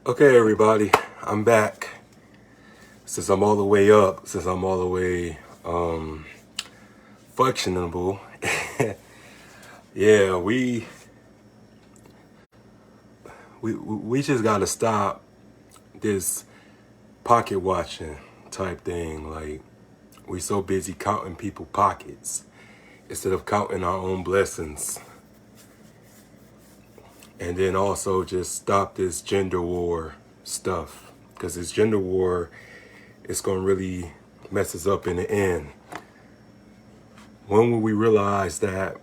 Okay, everybody, I'm back. Since I'm all the way up, since I'm all the way functionable, yeah, we just gotta stop this pocket watching type thing. Like we so busy counting people pockets instead of counting our own blessings. And then also just stop this gender war stuff, because this gender war is gonna really mess us up in the end. When will we realize that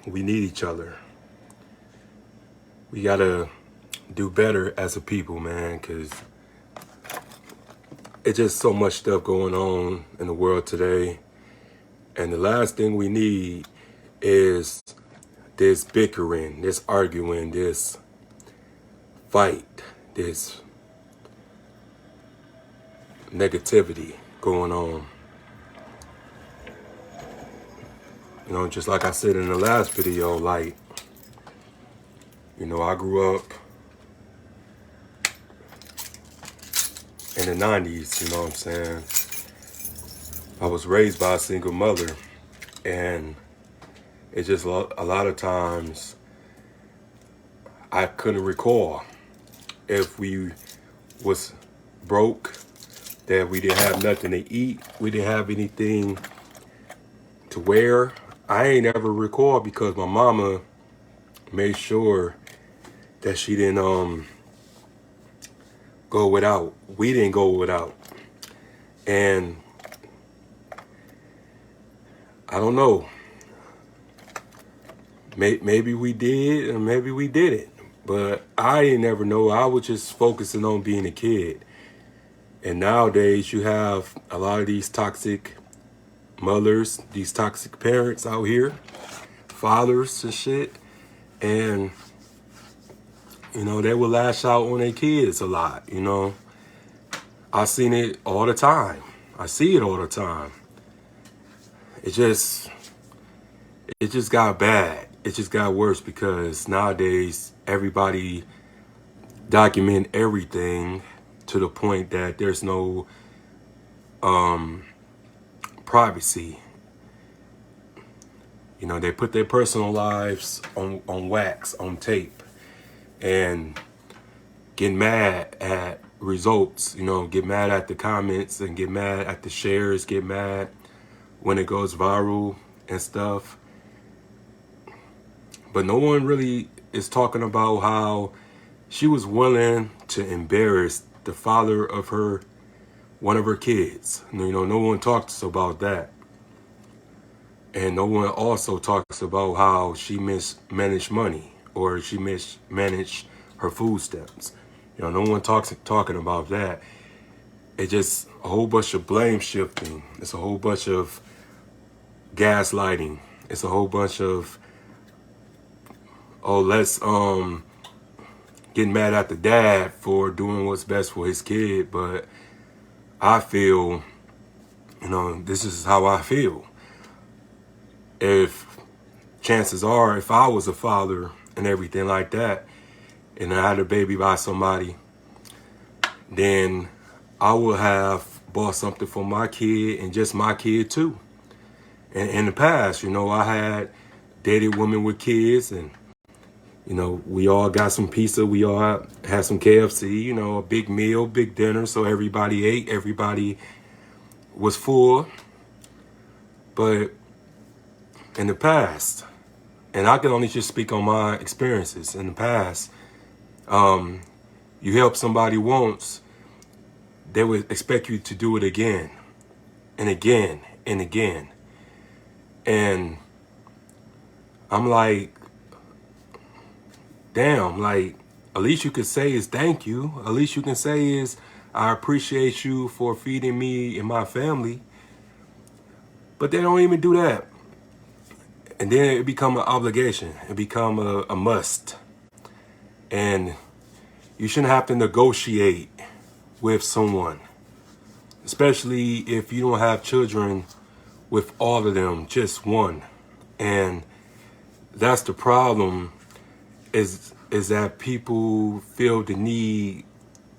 we need each other? We gotta do better as a people, man, because it's just so much stuff going on in the world today. And the last thing we need is this bickering, this arguing, this fight, this negativity going on. You know, just like I said in the last video, like, I grew up in the 90s, you know what I'm saying? I was raised by a single mother, and it's just a lot of times I couldn't recall if we was broke, that we didn't have nothing to eat, we didn't have anything to wear. I ain't ever recall, because my mama made sure that she didn't go without. We didn't go without. And I don't know. Maybe we did, and maybe we didn't. But I didn't ever know. I was just focusing on being a kid. And nowadays, you have a lot of these toxic mothers, these toxic parents out here, fathers and shit. And, they will lash out on their kids a lot, I seen it all the time. I see it all the time. It just got bad. It just got worse, because nowadays everybody document everything to the point that there's no privacy. They put their personal lives on wax, on tape, and get mad at results, get mad at the comments, and get mad at the shares, get mad when it goes viral and stuff. But no one really is talking about how she was willing to embarrass the father of one of her kids. No one talks about that. And no one also talks about how she mismanaged money, or she mismanaged her food stamps. No one talking about that. It's just a whole bunch of blame shifting. It's a whole bunch of gaslighting. It's a whole bunch of, let's getting mad at the dad for doing what's best for his kid. But I feel, this is how I feel. If chances are, if I was a father and everything like that, and I had a baby by somebody, then I would have bought something for my kid, and just my kid too. And in the past, I had dated women with kids, and we all got some pizza, we all had some KFC, a big meal, big dinner, so everybody ate, everybody was full. But in the past, and I can only just speak on my experiences in the past, you help somebody once, they would expect you to do it again and again and again. And I'm like, damn, like, at least you could say is thank you. At least you can say is, I appreciate you for feeding me and my family. But they don't even do that. And then it become an obligation. It become a must. And you shouldn't have to negotiate with someone, especially if you don't have children with all of them, just one. And that's the problem, is that people feel the need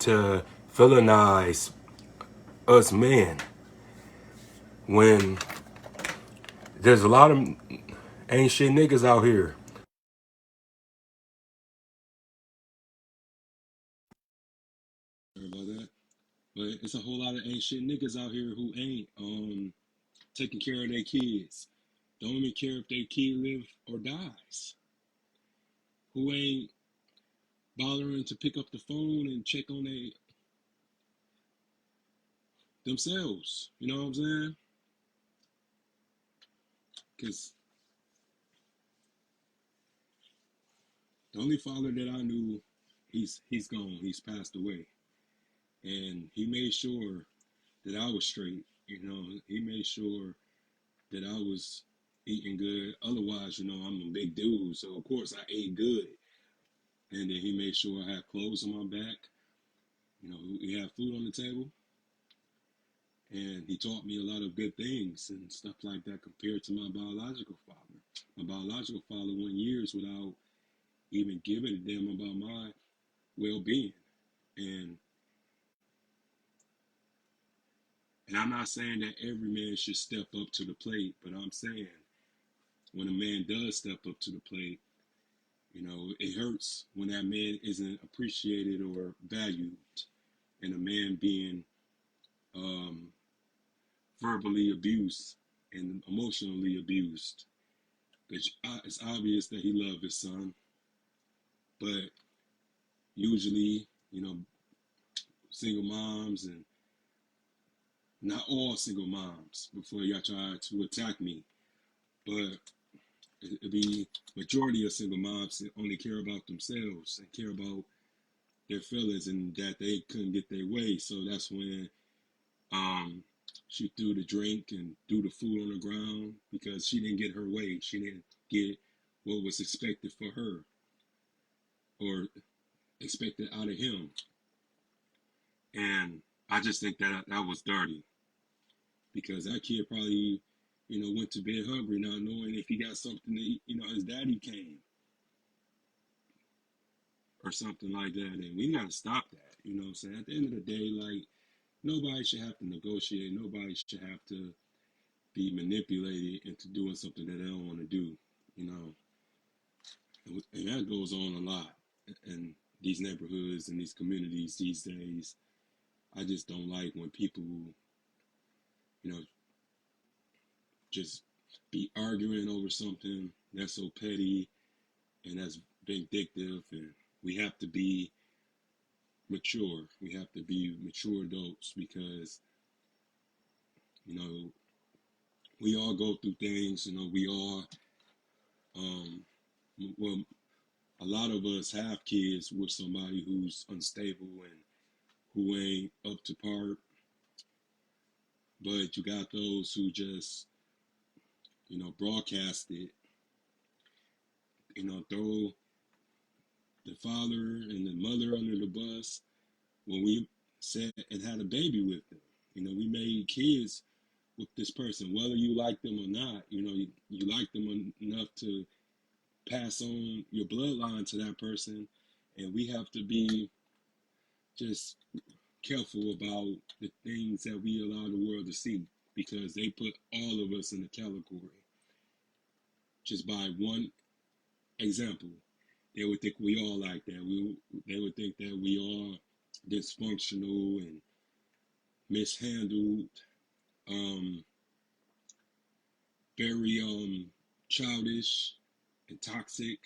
to villainize us men when there's a lot of ain't shit niggas out here. Sorry about that. But it's a whole lot of ain't shit niggas out here who ain't taking care of their kids. Don't even care if their kid live or dies. Who ain't bothering to pick up the phone and check on themselves. You know what I'm saying? Because the only father that I knew, he's gone. He's passed away, and he made sure that I was straight. You know, he made sure that I was eating good. Otherwise, you know, I'm a big dude, so of course I ate good. And then he made sure I had clothes on my back. You know, we had food on the table, and he taught me a lot of good things and stuff like that compared to my biological father. My biological father went years without even giving a damn about my well-being. And and I'm not saying that every man should step up to the plate, but I'm saying when a man does step up to the plate, you know, it hurts when that man isn't appreciated or valued, and a man being um, verbally abused and emotionally abused. It's obvious that he loved his son, but usually, you know, single moms and not all single moms before y'all try to attack me, but it'd be majority of single moms that only care about themselves and care about their feelings and that they couldn't get their way. So that's when um, she threw the drink and threw the food on the ground because she didn't get her way. She didn't get what was expected for her or expected out of him. And I just think that that was dirty because that kid probably, you know, went to bed hungry, not knowing if he got something to eat. You know, his daddy came or something like that. And we got to stop that. You know what I'm saying? At the end of the day, like, nobody should have to negotiate. Nobody should have to be manipulated into doing something that they don't want to do. You know, and that goes on a lot in these neighborhoods and these communities these days. I just don't like when people, you know, just be arguing over something that's so petty and that's vindictive. And we have to be mature. We have to be mature adults because, you know, we all go through things. You know, we all, um, well, a lot of us have kids with somebody who's unstable and who ain't up to par. But you got those who just, you know, broadcast it, you know, throw the father and the mother under the bus when we sat and had a baby with them. You know, we made kids with this person, whether you like them or not. You know, you like them enough to pass on your bloodline to that person, and we have to be just careful about the things that we allow the world to see because they put all of us in the category just by one example. They would think we all like that. They would think that we all dysfunctional and mishandled, um, very childish and toxic.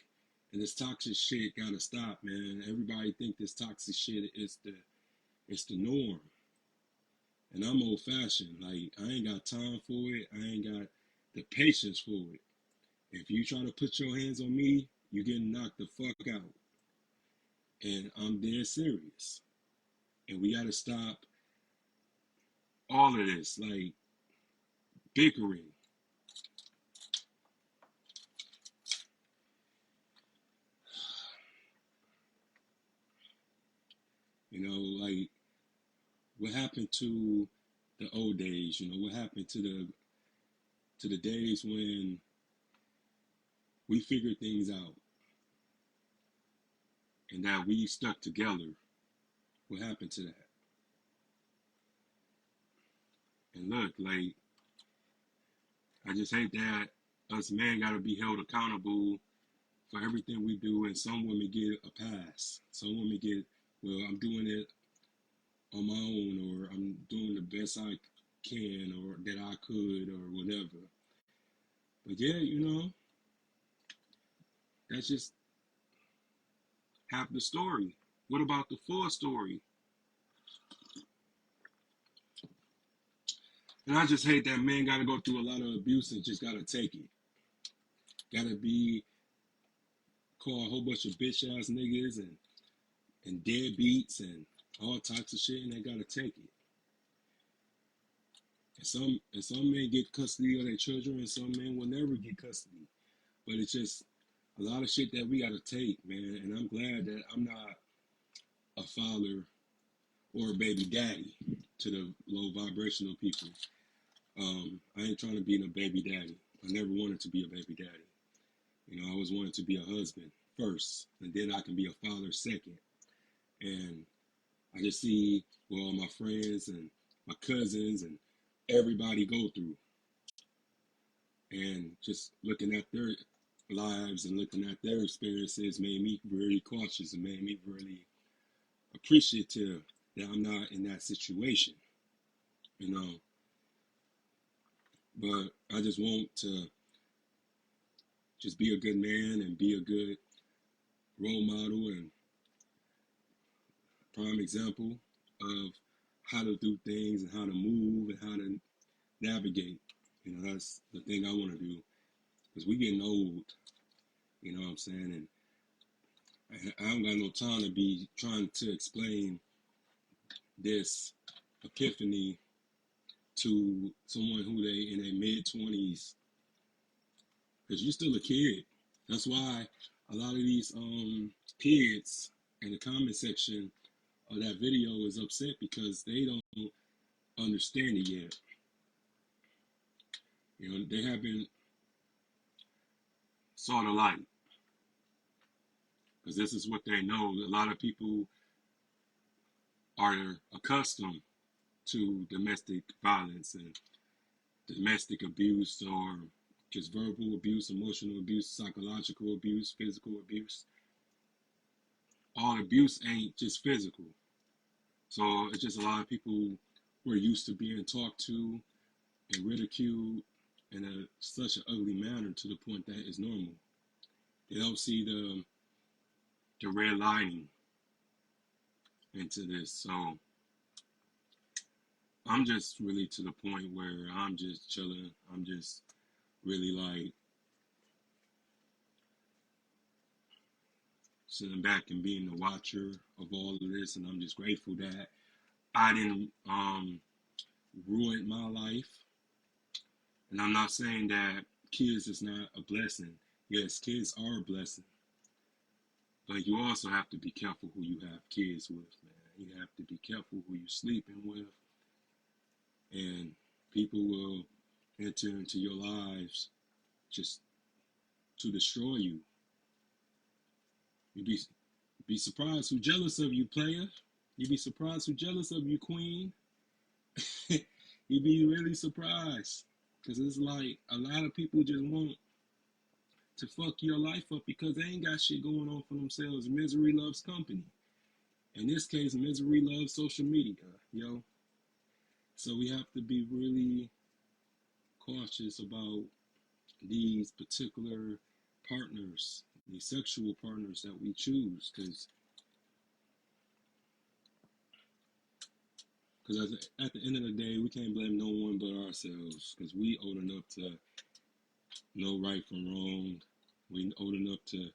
And this toxic shit gotta stop, man. Everybody think this toxic shit is the norm. And I'm old fashioned. Like I ain't got time for it. I ain't got the patience for it. If you try to put your hands on me, you getting knocked the fuck out. And I'm dead serious. And we gotta stop all of this, like bickering. You know, like what happened to the old days? You know, what happened to the days when we figured things out and that we stuck together what happened to that. And look, like, I just hate that us men gotta be held accountable for everything we do, and some women get a pass. Some women get, well, I'm doing it on my own, or I'm doing the best I can, or that I could, or whatever. But yeah, that's just half the story. What about the full story? And I just hate that men gotta go through a lot of abuse and just gotta take it. Gotta be called a whole bunch of bitch ass niggas and deadbeats and all types of shit, and they gotta take it. And some men get custody of their children, and some men will never get custody. But it's just a lot of shit that we gotta take, man. And I'm glad that I'm not a father or a baby daddy to the low vibrational people. I ain't trying to be no baby daddy. I never wanted to be a baby daddy. I always wanted to be a husband first, and then I can be a father second. And I just see what all my friends and my cousins and everybody go through. And just looking at their lives and looking at their experiences made me really cautious and made me really appreciative that I'm not in that situation, you know. But I just want to just be a good man and be a good role model and prime example of how to do things and how to move and how to navigate. That's the thing I want to do, because we getting old, you know what I'm saying? And I don't got no time to be trying to explain this epiphany to someone who they in their mid-20s, because you're still a kid. That's why a lot of these kids in the comment section of that video is upset, because they don't understand it yet. They haven't saw the light, because this is what they know. A lot of people are accustomed to domestic violence and domestic abuse, or just verbal abuse, emotional abuse, psychological abuse, physical abuse. All abuse ain't just physical. So it's just a lot of people who are used to being talked to and ridiculed in such an ugly manner, to the point that it's normal. They don't see the red lining into this. So I'm just really to the point where I'm just chilling. I'm just really like sitting back and being the watcher of all of this, and I'm just grateful that I didn't ruin my life. And I'm not saying that kids is not a blessing. Yes, kids are a blessing, but you also have to be careful who you have kids with, man. You have to be careful who you're sleeping with, and people will enter into your lives just to destroy you. You'd be surprised who's jealous of you, player. You'd be surprised who's jealous of you, queen. You'd be really surprised, because it's like a lot of people just want to fuck your life up because they ain't got shit going on for themselves. Misery loves company. In this case, misery loves social media, yo. So we have to be really cautious about these particular partners, these sexual partners that we choose, because at the end of the day, we can't blame no one but ourselves, because we old enough to know right from wrong. We old enough to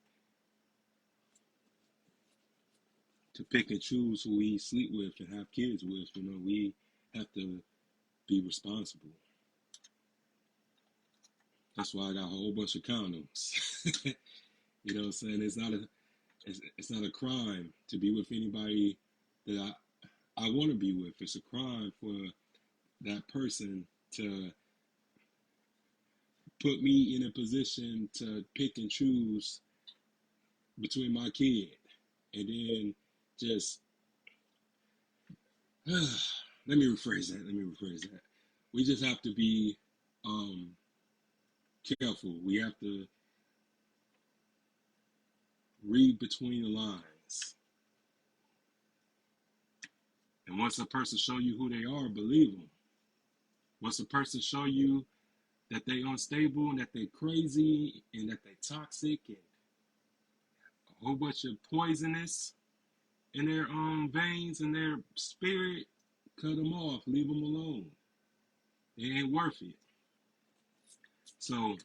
pick and choose who we sleep with and have kids with. We have to be responsible. That's why I got a whole bunch of condoms. You know what I'm saying? It's not a crime to be with anybody that I want to be with. It's a crime for that person to put me in a position to pick and choose between my kid, and then just Let me rephrase that. We just have to be um, careful. We have to read between the lines. And once a person show you who they are, believe them. Once a person show you that they unstable and that they crazy and that they toxic and a whole bunch of poisonous in their veins and their spirit, cut them off, leave them alone. It ain't worth it. So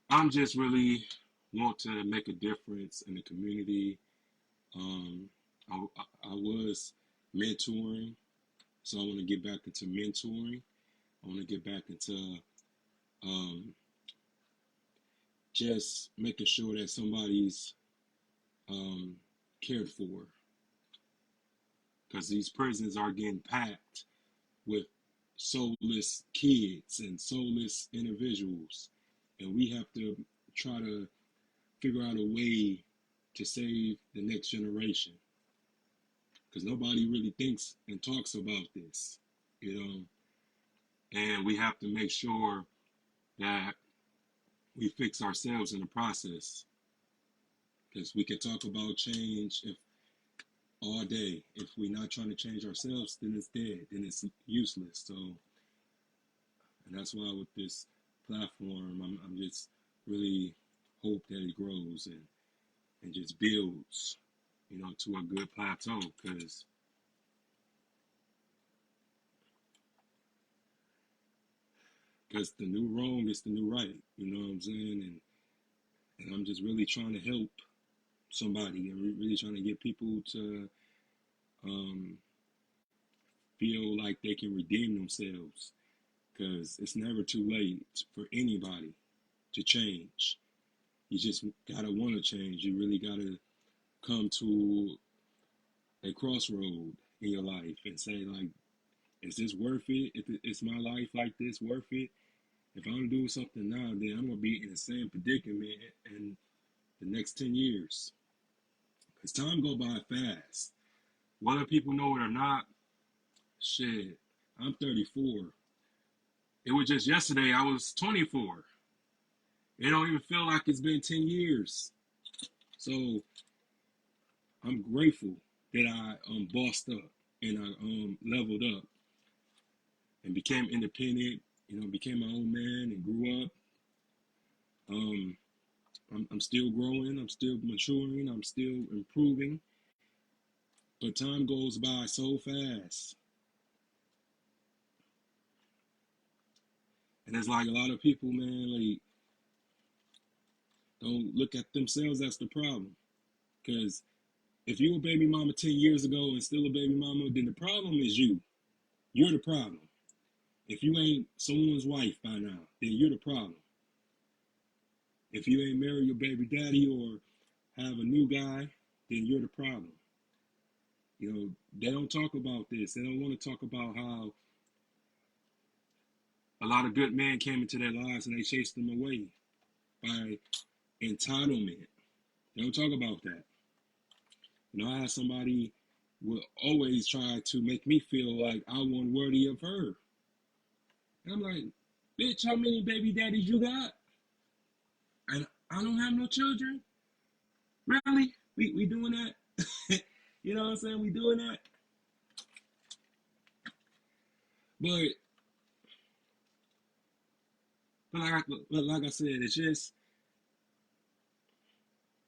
I'm just really want to make a difference in the community. Um, I was mentoring, so I want to get back into mentoring. I want to get back into um, just making sure that somebody's um, cared for, because these prisons are getting packed with soulless kids and soulless individuals, and we have to try to figure out a way to save the next generation, because nobody really thinks and talks about this, you know. And we have to make sure that we fix ourselves in the process, because we can talk about change if all day. If we're not trying to change ourselves, then it's dead, then it's useless. So, and that's why with this platform, I'm just really hope that it grows and just builds, you know, to a good plateau, because the new wrong is the new right, you know what I'm saying? And I'm just really trying to help somebody and really trying to get people to um, feel like they can redeem themselves, because it's never too late for anybody to change. You just gotta want to change. You really gotta come to a crossroad in your life and say, like, is this worth it? Is my life like this worth it? If I don't do something now, then I'm gonna be in the same predicament in the next 10 years. Cause time go by fast. Whether people know it or not, shit. I'm 34. It was just yesterday I was 24. It don't even feel like it's been 10 years. So I'm grateful that I bossed up and I leveled up and became independent, you know, became my own man and grew up. Um, I'm still growing, I'm still maturing, I'm still improving, but time goes by so fast. And it's like a lot of people, man, like, don't look at themselves as the problem. Because if you were a baby mama 10 years ago and still a baby mama, then the problem is you. You're the problem. If you ain't someone's wife by now, then you're the problem. If you ain't married your baby daddy or have a new guy, then you're the problem. You know, they don't talk about this. They don't want to talk about how a lot of good men came into their lives and they chased them away by entitlement. They don't talk about that. You know, I had somebody will always try to make me feel like I wasn't worthy of her. And I'm like, bitch, how many baby daddies you got? And I don't have no children? Really? We doing that? You know what I'm saying? We doing that? But like I said, it's just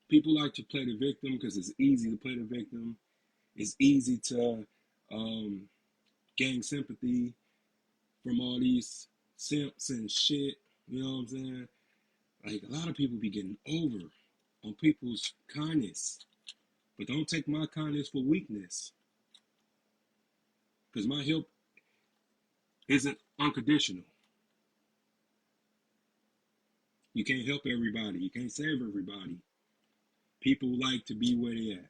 people like to play the victim because it's easy to play the victim. It's easy to um, gain sympathy from all these simps and shit. You know what I'm saying? Like a lot of people be getting over on people's kindness, but don't take my kindness for weakness, because my help isn't unconditional. You can't help everybody. You can't save everybody. People like to be where they at.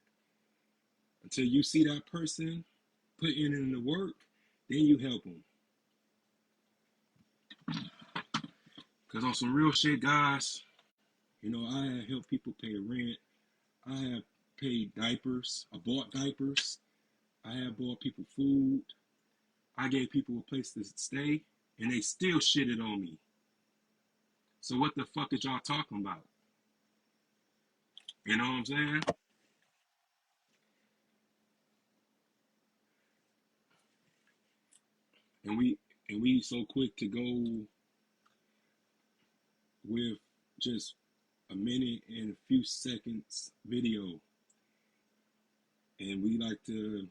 Until you see that person putting in the work, then you help them. Because on some real shit, guys, you know, I have helped people pay rent. I have paid diapers. I bought diapers. I have bought people food. I gave people a place to stay, and they still shitted on me. So what the fuck is y'all talking about? You know what I'm saying? And we so quick to go with just a minute and a few seconds video, and we like to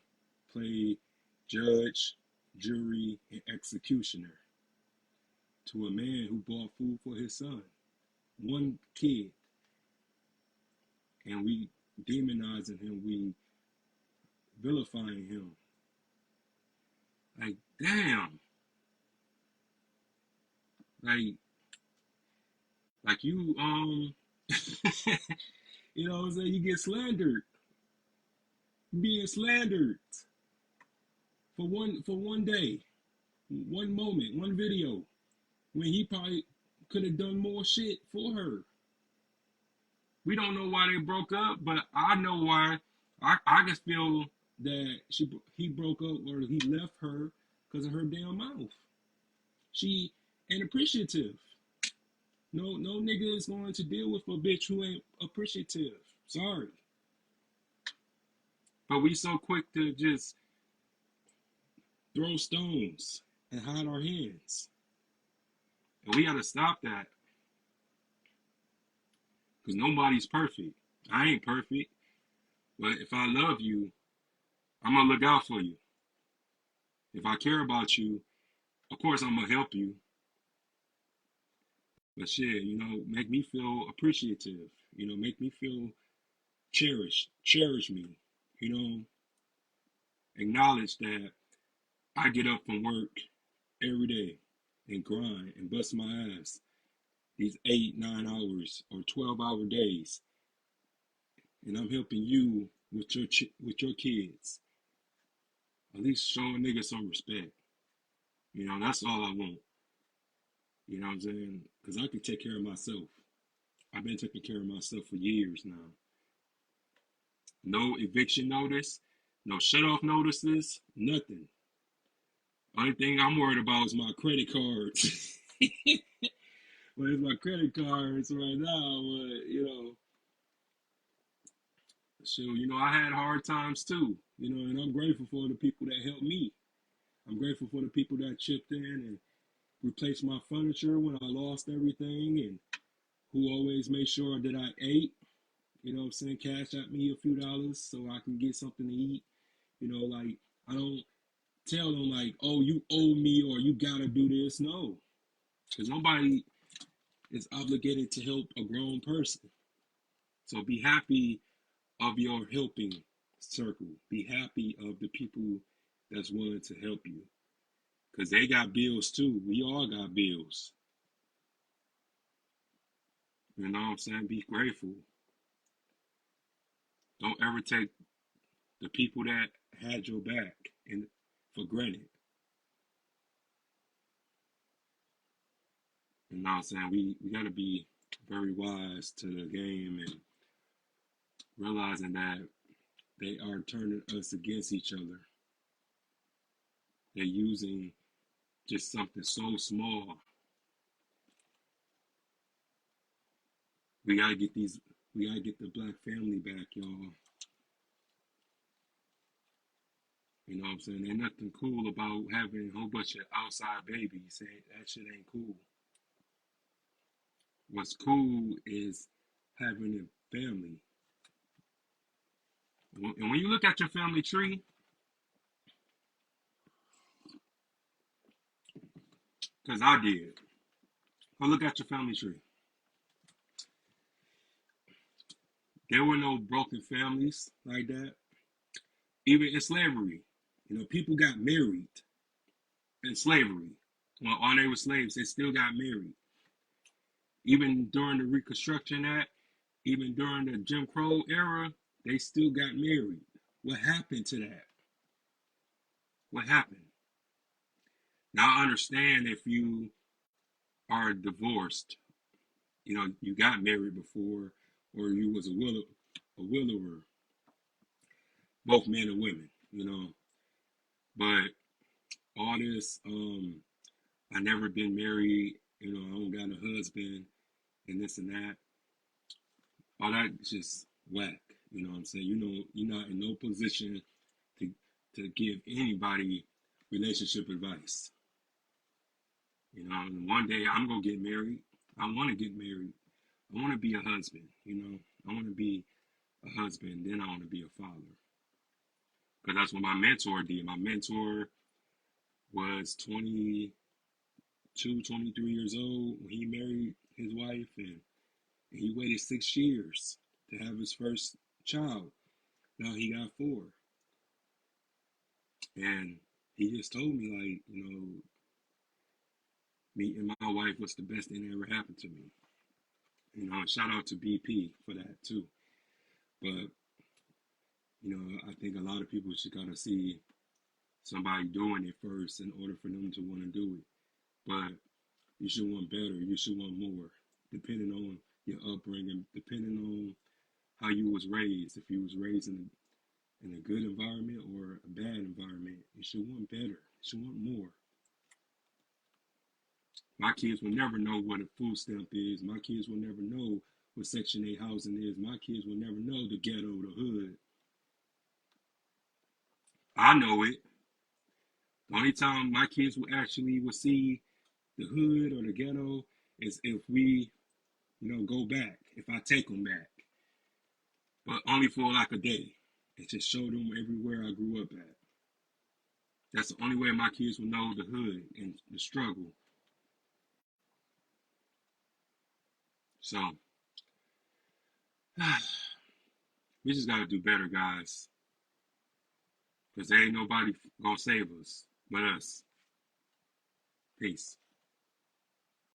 play judge, jury, and executioner to a man who bought food for his son, one kid, and we demonizing him, we vilifying him. Like, damn, like, you, you know what I'm saying? You get slandered, being slandered for one day, one moment, one video, when he probably could have done more shit for her. We don't know why they broke up, but I know why. I just feel that he broke up or he left her because of her damn mouth. She ain't appreciative. No nigga is going to deal with a bitch who ain't appreciative. Sorry. But we so quick to just throw stones and hide our hands. And we gotta stop that. Because nobody's perfect. I ain't perfect. But if I love you, I'm gonna look out for you. If I care about you, of course I'm gonna help you. But shit, make me feel appreciative. Make me feel cherished. Cherish me. You know, acknowledge that I get up from work every day and grind and bust my ass these 8, 9 hours or 12-hour days, and I'm helping you with your kids. At least show a nigga some respect. That's all I want. You know what I'm saying? Because I can take care of myself. I've been taking care of myself for years now. No eviction notice, no shut off notices, nothing. Only thing I'm worried about is my credit cards. Well, it's my credit cards right now, but so I had hard times too. And I'm grateful for the people that helped me. I'm grateful for the people that chipped in and replaced my furniture when I lost everything, and who always made sure that I ate. You know what I'm saying? Cash at me a few dollars so I can get something to eat. Like, I don't tell them like, oh, you owe me or you gotta do this. No, because nobody is obligated to help a grown person. So be happy of your helping circle. Be happy of the people that's willing to help you, because they got bills too. We all got bills. You know what I'm saying? Be grateful. Don't ever take the people that had your back and for granted. You know what I'm saying? We got to be very wise to the game and realizing that they are turning us against each other. They're using just something so small. We gotta get the black family back, y'all. You know what I'm saying? There's nothing cool about having a whole bunch of outside babies. That shit ain't cool. What's cool is having a family. And when you look at your family tree, because I did, go look at your family tree. There were no broken families like that. Even in slavery, people got married in slavery. While they were slaves, they still got married. Even during the Reconstruction Act, even during the Jim Crow era, they still got married. What happened to that? What happened? Now I understand if you are divorced, you got married before, or you was a widower, both men and women, But all this, I never been married, you know, I don't got a husband and this and that. All that's just whack. You know what I'm saying? You know, you're not in no position to give anybody relationship advice. You know, and one day I'm gonna get married. I want to get married. I want to be a husband. You know, I want to be a husband. Then I want to be a father. Because that's what my mentor did. My mentor was 22, 23 years old when he married his wife, and he waited 6 years to have his first child. Now he got four. And he just told me, like, you know, meeting my wife was the best thing that ever happened to me. You know, shout out to BP for that too. But, you know, I think a lot of people should kind of see somebody doing it first in order for them to want to do it. But you should want better. You should want more, depending on your upbringing, depending on how you was raised. If you was raised in a good environment or a bad environment, you should want better. You should want more. My kids will never know what a food stamp is. My kids will never know what Section 8 housing is. My kids will never know the ghetto, the hood. I know it. The only time my kids will see the hood or the ghetto is if we, you know, go back. If I take them back, but only for like a day, and just show them everywhere I grew up at. That's the only way my kids will know the hood and the struggle. So we just gotta do better, guys, because there ain't nobody gonna save us but us. Peace.